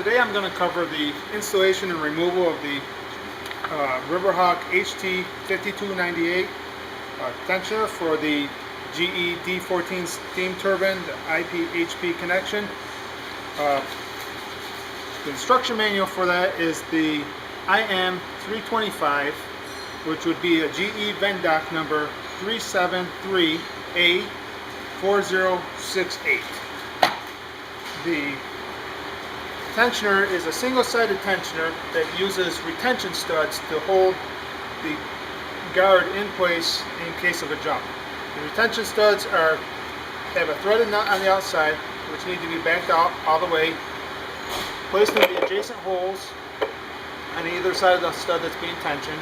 Today I'm going to cover the installation and removal of the Riverhawk HT-5298 tensioner for the GE D14 Steam Turbine, the IP-HP connection. The instruction manual for that is the IM325, which would be a GE Vendoc number 373A4068. The tensioner is a single-sided tensioner that uses retention studs to hold the guard in place in case of a jump. The retention studs have a threaded nut on the outside, which need to be backed out all the way, placed in the adjacent holes on either side of the stud that's being tensioned.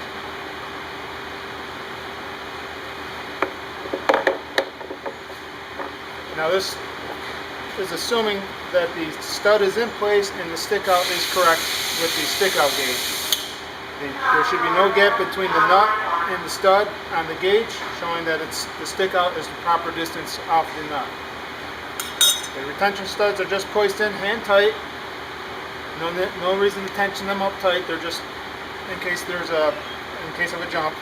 Now this is assuming that the stud is in place and the stick out is correct with the stick out gauge. There should be no gap between the nut and the stud on the gauge, showing that the stick out is the proper distance off the nut. The retention studs are just placed in hand tight. No reason to tension them up tight. They're just in case of a jump.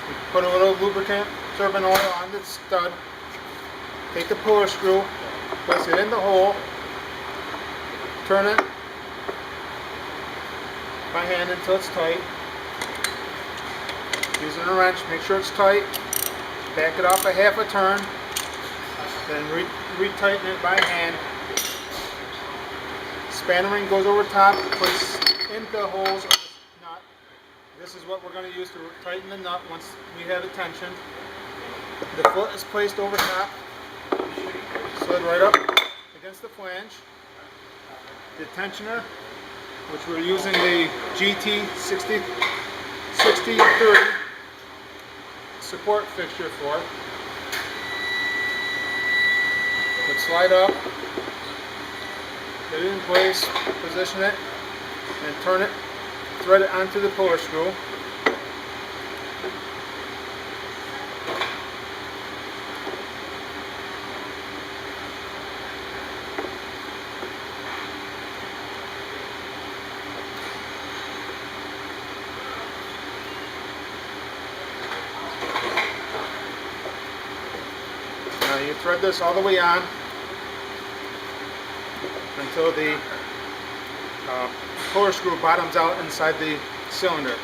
We put a little lubricant turbine oil on the stud. Take the puller screw, place it in the hole, turn it by hand until it's tight. Using a wrench, make sure it's tight. Back it off a half a turn, then retighten it by hand. Spanner ring goes over top, place in the holes of the nut. This is what we're going to use to tighten the nut once we have it tensioned. The foot is placed over top, slid right up against the flange. The tensioner, which we're using the GT6030 support fixture for, would slide up, get it in place, position it, and turn it, thread it onto the puller screw. Now you thread this all the way on until the puller screw bottoms out inside the cylinder.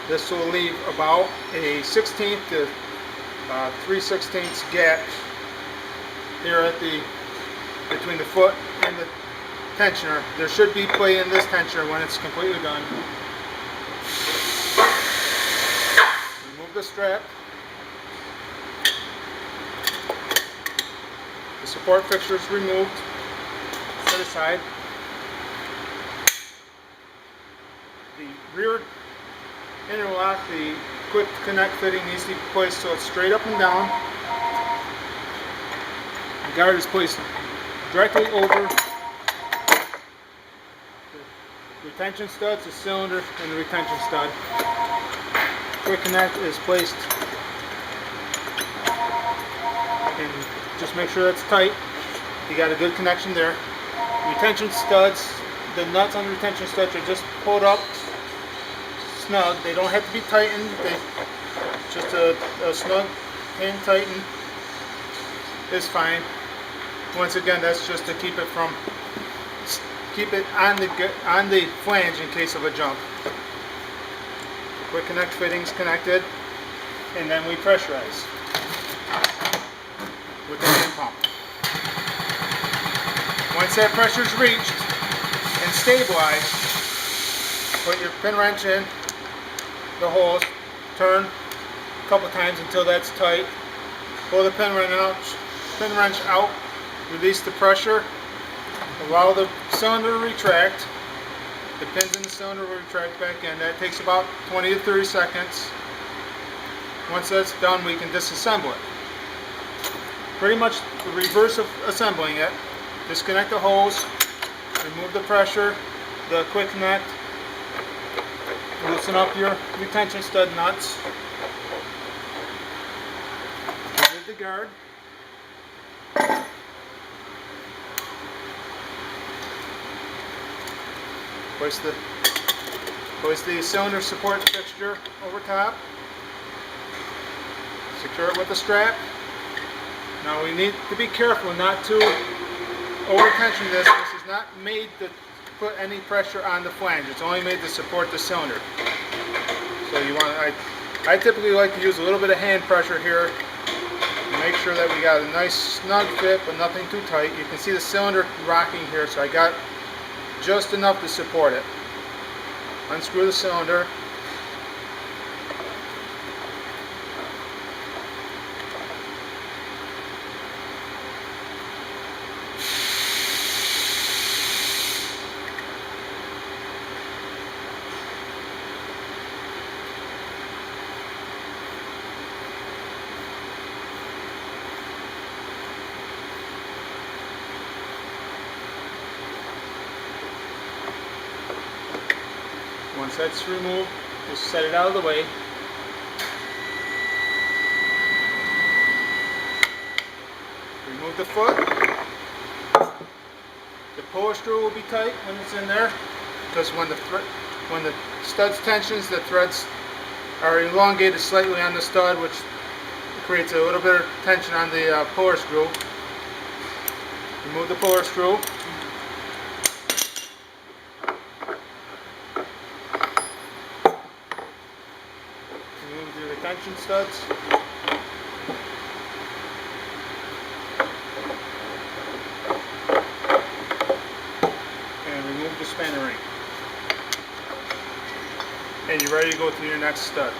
This will leave about a 1/16 to 3/16 gap here between the foot and the tensioner. There should be play in this tensioner when it's completely done. Remove the strap. The support fixture is removed, set aside. The rear interlock, the quick connect fitting, needs to be placed so it's straight up and down. The guard is placed directly over the retention studs, the cylinder, and the retention stud. Quick connect is placed and just make sure that's tight. You got a good connection there. Retention studs, the nuts on the retention studs are just pulled up snug. They don't have to be tightened. Just a snug hand tighten is fine. Once again, that's just to keep it on the flange in case of a jump. Quick connect fittings connected, and then we pressurize with the hand pump. Once that pressure is reached and stabilized, put your pin wrench in the holes, turn a couple times until that's tight. Pull the pin wrench out, release the pressure, allow the cylinder to retract. The pins in the cylinder will retract back in. That takes about 20 to 30 seconds. Once that's done, we can disassemble it. Pretty much the reverse of assembling it. Disconnect the hose, remove the pressure, the quick connect, loosen up your retention stud nuts, remove the guard, Hoist the cylinder support fixture over top. Secure it with a strap. Now we need to be careful not to over tension this. This is not made to put any pressure on the flange. It's only made to support the cylinder. So you want, I typically like to use a little bit of hand pressure here to make sure that we got a nice snug fit but nothing too tight. You can see the cylinder rocking here, so I got just enough to support it. Unscrew the cylinder. Once that's removed, just set it out of the way. Remove the foot. The puller screw will be tight when it's in there, because when the stud's tensions, the threads are elongated slightly on the stud, which creates a little bit of tension on the puller screw. Remove the puller screw. Remove the retention studs. And remove the spanner ring. And you're ready to go to your next stud.